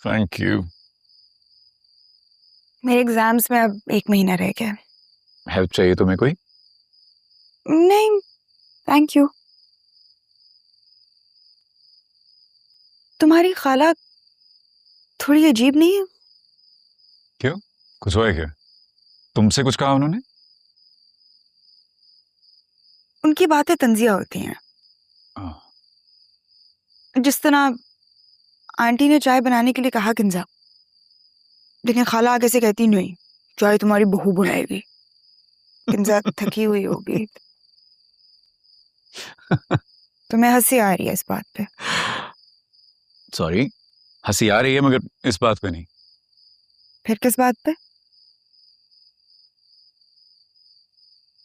Thank you. मेरे exams में अब 1 महीना रह गया। हेल्प चाहिए तुम्हें कोई? नहीं थैंक यू। तुम्हारी खाला थोड़ी अजीब नहीं है? क्यों, कुछ हुआ है क्या? तुमसे कुछ कहा उन्होंने? उनकी बातें तंजिया होती हैं। जिस तरह आंटी ने चाय बनाने के लिए कहा किंजा, लेकिन खाला आगे से कहती नहीं, चाय तुम्हारी बहू बनाएगी। किंजा थकी हुई होगी। तुम्हें हंसी आ रही है इस बात पे? सॉरी, हंसी आ रही है मगर इस बात पे नहीं। फिर किस बात पे?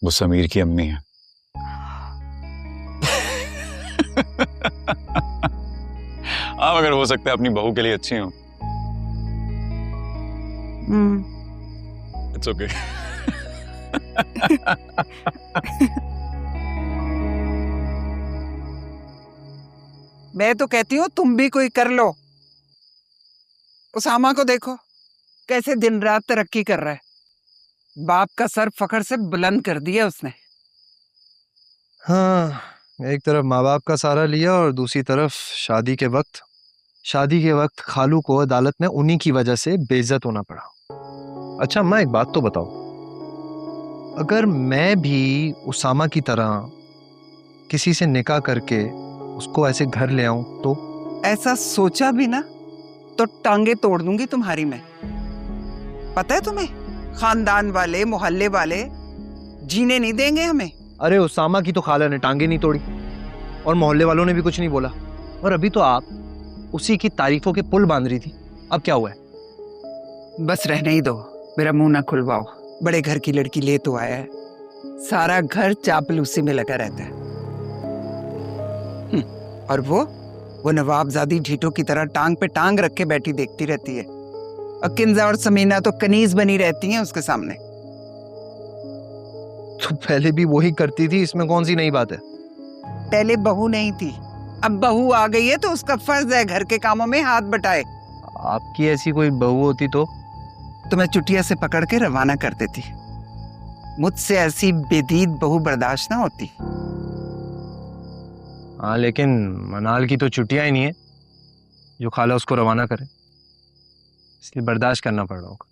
वो समीर की अम्मी है। हाँ, मगर हो सकता है अपनी बहू के लिए अच्छी हो। It's okay. मैं तो कहती हूँ तुम भी कोई कर लो। उसामा को देखो कैसे दिन रात तरक्की कर रहा है। बाप का सर फखर से बुलंद कर दिया उसने। हाँ, एक तरफ माँ बाप का सहारा लिया और दूसरी तरफ शादी के वक्त खालू को अदालत में उन्हीं की वजह से बेइज्जत होना पड़ा। अच्छा अम्मा, एक बात तो बताओ, अगर मैं भी उसामा की तरह किसी से निकाह करके उसको ऐसे घर ले आऊं तो? ऐसा सोचा भी ना तो टांगे तोड़ दूंगी तुम्हारी मैं। पता है तुम्हें, खानदान वाले मोहल्ले वाले जीने नहीं देंगे हमें। अरे उसामा की तो खाला ने टांगे नहीं तोड़ी और मोहल्ले वालों ने भी कुछ नहीं बोला, और अभी तो आप उसी की तारीफों के पुल बांध रही थी। अब क्या हुआ है? बस रहने ही दो, मेरा मुंह ना खुलवाओ। बड़े घर की लड़की ले तो आया है, सारा घर चापलूसी में लगा रहता है। और वो नवाबजादी ढीठों की तरह टांग पे टांग रख के बैठी देखती रहती है। और किंजा और समीना तो कनीज बनी रहती हैं उसके सामने। तो पहले भी वही करती थी, इसमें कौन सी नई बात है? पहले बहू नहीं थी, अब बहू आ गई है तो उसका फर्ज है घर के कामों में हाथ बटाए। आपकी ऐसी कोई बहू होती तो मैं चुटिया से पकड़ के रवाना कर देती। मुझसे ऐसी बेदीद बहू बर्दाश्त ना होती। हाँ, लेकिन मनाल की तो छुट्टियां ही नहीं है जो खाला उसको रवाना करे, इसलिए बर्दाश्त करना पड़ रहा होगा।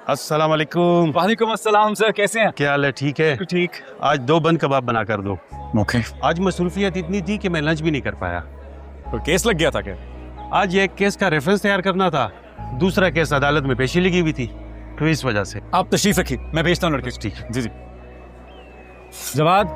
अस्सलाम वालेकुम। वालेकुम अस्सलाम सर, कैसे हैं? क्या हाल है? ठीक है। ठीक। आज 2 बन कबाब बना कर दो। ओके। आज मसरूफियत इतनी थी कि मैं लंच भी नहीं कर पाया। तो केस लग गया था क्या? आज एक केस का रेफरेंस तैयार करना था, दूसरा केस अदालत में पेशी लगी हुई थी, तो इस वजह से। आप तशरीफ रखिए, मैं भेजता हूँ लड़के। ठीक है। जी जी। जवाद,